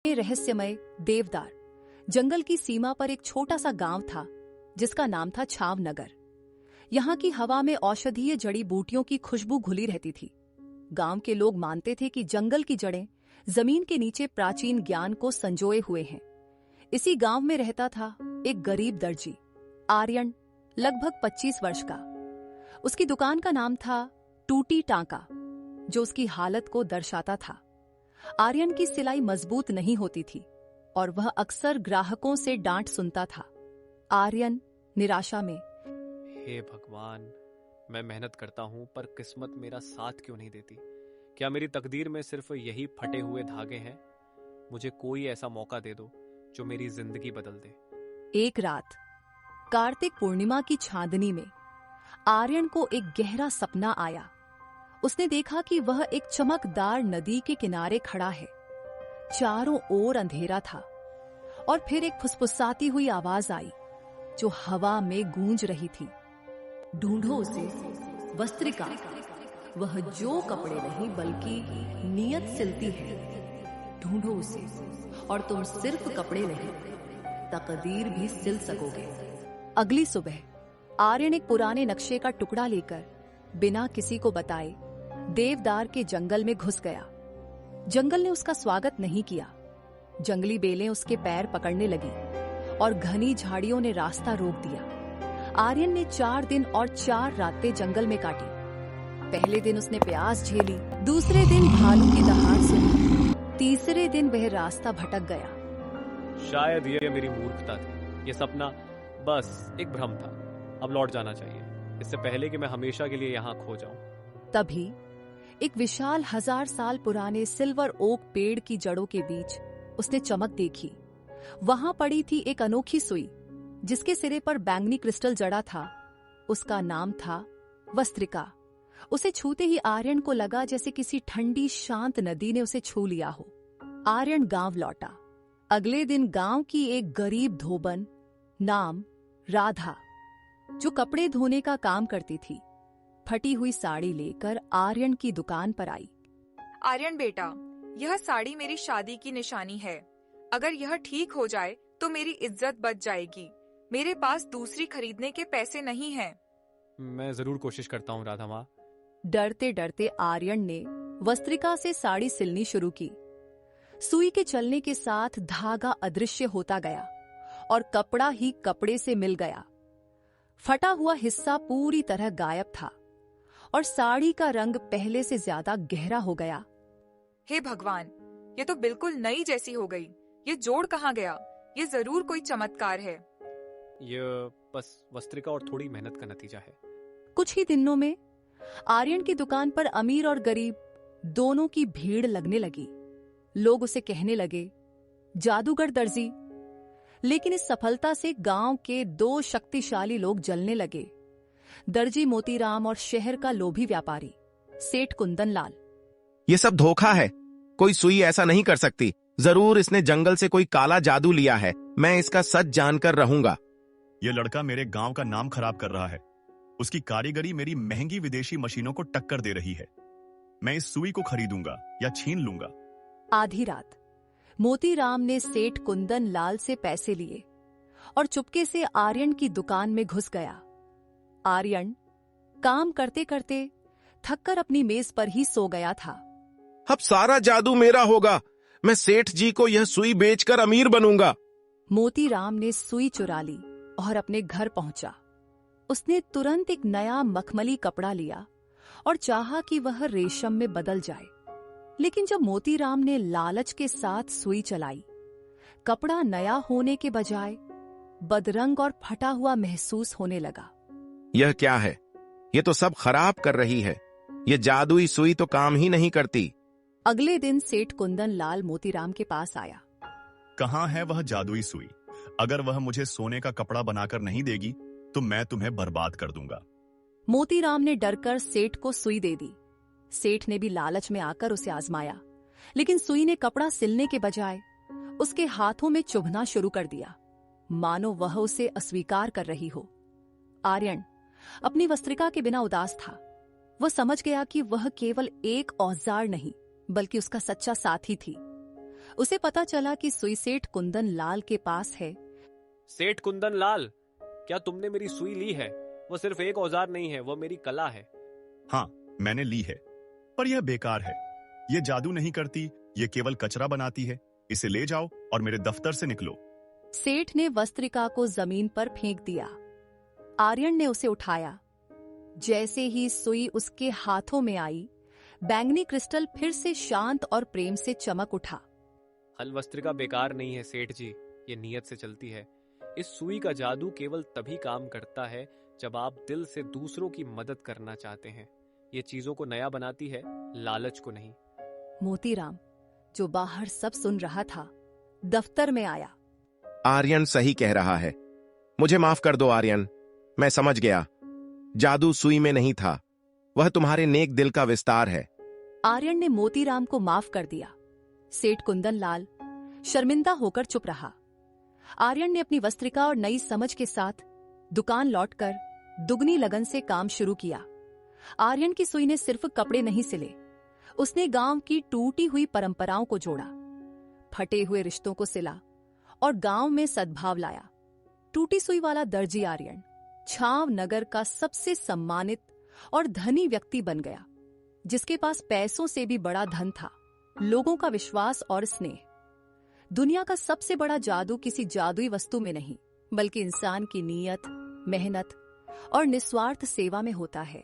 रहस्यमय देवदार जंगल की सीमा पर एक छोटा सा गांव था जिसका नाम था छावनगर। यहाँ की हवा में औषधीय जड़ी बूटियों की खुशबू घुली रहती थी। गांव के लोग मानते थे कि जंगल की जड़ें जमीन के नीचे प्राचीन ज्ञान को संजोए हुए हैं। इसी गांव में रहता था एक गरीब दर्जी आर्यन, लगभग 25 वर्ष का। उसकी दुकान का नाम था टूटी टांका, जो उसकी हालत को दर्शाता था। आर्यन की सिलाई मजबूत नहीं होती थी और वह अक्सर ग्राहकों से डांट सुनता था। आर्यन निराशा में, हे भगवान, मैं मेहनत करता हूँ पर किस्मत मेरा साथ क्यों नहीं देती? क्या मेरी तकदीर में सिर्फ यही फटे हुए धागे हैं? मुझे कोई ऐसा मौका दे दो जो मेरी जिंदगी बदल दे। एक रात कार्तिक पूर्णिमा की चांदनी में आर्यन को एक गहरा सपना आया। उसने देखा कि वह एक चमकदार नदी के किनारे खड़ा है। चारों ओर अंधेरा था और फिर एक फुसफुसाती हुई आवाज आई जो हवा में गूंज रही थी। ढूंढो उसे वस्त्रिका, वह जो कपड़े नहीं बल्कि नियत सिलती है। ढूंढो उसे और तुम सिर्फ कपड़े नहीं, तकदीर भी सिल सकोगे। अगली सुबह आर्यन एक पुराने नक्शे का टुकड़ा लेकर बिना किसी को बताए देवदार के जंगल में घुस गया। जंगल ने उसका स्वागत नहीं किया। जंगली बेलें उसके पैर पकड़ने लगी और घनी झाड़ियों ने रास्ता रोक दिया। आर्यन ने 4 दिन और 4 रातें जंगल में काटी। पहले दिन उसने प्यास झेली, दूसरे दिन भालू की दहाड़ सुनी, तीसरे दिन वह रास्ता भटक गया। शायद ये मेरी मूर्खता थी। ये सपना बस एक भ्रम था। अब लौट जाना चाहिए, इससे पहले कि मैं हमेशा के लिए यहाँ खो जाऊं। तभी एक विशाल 1000 साल पुराने सिल्वर ओक पेड़ की जड़ों के बीच उसने चमक देखी। वहां पड़ी थी एक अनोखी सुई जिसके सिरे पर बैंगनी क्रिस्टल जड़ा था। उसका नाम था वस्त्रिका। उसे छूते ही आर्यन को लगा जैसे किसी ठंडी शांत नदी ने उसे छू लिया हो। आर्यन गांव लौटा। अगले दिन गांव की एक गरीब धोबन नाम राधा, जो कपड़े धोने का काम करती थी, फटी हुई साड़ी लेकर आर्यन की दुकान पर आई। आर्यन बेटा, यह साड़ी मेरी शादी की निशानी है। अगर यह ठीक हो जाए तो मेरी इज्जत बच जाएगी। मेरे पास दूसरी खरीदने के पैसे नहीं हैं। मैं जरूर कोशिश करता हूँ राधा माँ। डरते डरते आर्यन ने वस्त्रिका से साड़ी सिलनी शुरू की। सुई के चलने के साथ धागा अदृश्य होता गया और कपड़ा ही कपड़े से मिल गया। फटा हुआ हिस्सा पूरी तरह गायब था और साड़ी का रंग पहले से ज्यादा गहरा हो गया। हे भगवान, ये तो बिल्कुल नई जैसी हो गई। ये जोड़ कहाँ गया? ये जरूर कोई चमत्कार है। ये बस वस्त्रिका और थोड़ी मेहनत का नतीजा है। कुछ ही दिनों में आर्यन की दुकान पर अमीर और गरीब दोनों की भीड़ लगने लगी। लोग उसे कहने लगे, जादूगर दर्जी। लेकिन इस सफलता से गांव के 2 शक्तिशाली लोग जलने लगे, दर्जी मोतीराम और शहर का लोभी व्यापारी सेठ कुंदन लाल। ये सब धोखा है। कोई सुई ऐसा नहीं कर सकती। जरूर इसने जंगल से कोई काला जादू लिया है। मैं इसका सच जानकर रहूंगा। ये लड़का मेरे गांव का नाम खराब कर रहा है। उसकी कारीगरी मेरी महंगी विदेशी मशीनों को टक्कर दे रही है। मैं इस सुई को खरीदूंगा या छीन लूंगा। आधी रात मोतीराम ने सेठ कुंदन लाल से पैसे लिए और चुपके से आर्यन की दुकान में घुस गया। आर्यन काम करते करते थककर अपनी मेज पर ही सो गया था। अब सारा जादू मेरा होगा। मैं सेठ जी को यह सुई बेचकर अमीर बनूंगा। मोतीराम ने सुई चुरा ली और अपने घर पहुंचा। उसने तुरंत एक नया मखमली कपड़ा लिया और चाहा कि वह रेशम में बदल जाए। लेकिन जब मोतीराम ने लालच के साथ सुई चलाई, कपड़ा नया होने के बजाय बदरंग और फटा हुआ महसूस होने लगा। यह क्या है? ये तो सब खराब कर रही है। यह जादुई सुई तो काम ही नहीं करती। अगले दिन सेठ कुंदन लाल मोतीराम के पास आया। कहाँ है वह जादुई सुई? अगर वह मुझे सोने का कपड़ा बनाकर नहीं देगी तो मैं तुम्हें बर्बाद कर दूंगा। मोतीराम ने डरकर सेठ को सुई दे दी। सेठ ने भी लालच में आकर उसे आजमाया, लेकिन सुई ने कपड़ा सिलने के बजाय उसके हाथों में चुभना शुरू कर दिया, मानो वह उसे अस्वीकार कर रही हो। आर्यन अपनी वस्त्रिका के बिना उदास था। वह समझ गया कि वह केवल एक औजार नहीं बल्कि उसका सच्चा साथी थी। उसे पता चला कि सुई सेठ कुंदन लाल के पास है। सेठ कुंदन लाल, क्या तुमने मेरी सुई ली है? वो सिर्फ एक औजार नहीं है, वो मेरी कला है। हाँ, मैंने ली है, पर यह बेकार है। ये जादू नहीं करती, ये केवल कचरा बनाती है। इसे ले जाओ और मेरे दफ्तर से निकलो। सेठ ने वस्त्रिका को जमीन पर फेंक दिया। आर्यन ने उसे उठाया। जैसे ही सुई उसके हाथों में आई, बैंगनी क्रिस्टल फिर से शांत और प्रेम से चमक उठा। हलवस्त्रिका बेकार नहीं है सेठ जी, ये नियत से चलती है। इस सुई का जादू केवल तभी काम करता है जब आप दिल से दूसरों की मदद करना चाहते हैं। ये चीजों को नया बनाती है, लालच को नहीं। मोतीराम, जो बाहर सब सुन रहा था, दफ्तर में आया। आर्यन सही कह रहा है। मुझे माफ कर दो आर्यन, मैं समझ गया। जादू सुई में नहीं था, वह तुम्हारे नेक दिल का विस्तार है। आर्यन ने मोतीराम को माफ कर दिया। सेठ कुंदन लाल शर्मिंदा होकर चुप रहा। आर्यन ने अपनी वस्त्रिका और नई समझ के साथ दुकान लौटकर दुगनी लगन से काम शुरू किया। आर्यन की सुई ने सिर्फ कपड़े नहीं सिले, उसने गांव की टूटी हुई परंपराओं को जोड़ा, फटे हुए रिश्तों को सिला और गांव में सद्भाव लाया। टूटी सुई वाला दर्जी आर्यन छाव नगर का सबसे सम्मानित और धनी व्यक्ति बन गया, जिसके पास पैसों से भी बड़ा धन था, लोगों का विश्वास और स्नेह। दुनिया का सबसे बड़ा जादू किसी जादुई वस्तु में नहीं, बल्कि इंसान की नीयत, मेहनत और निस्वार्थ सेवा में होता है।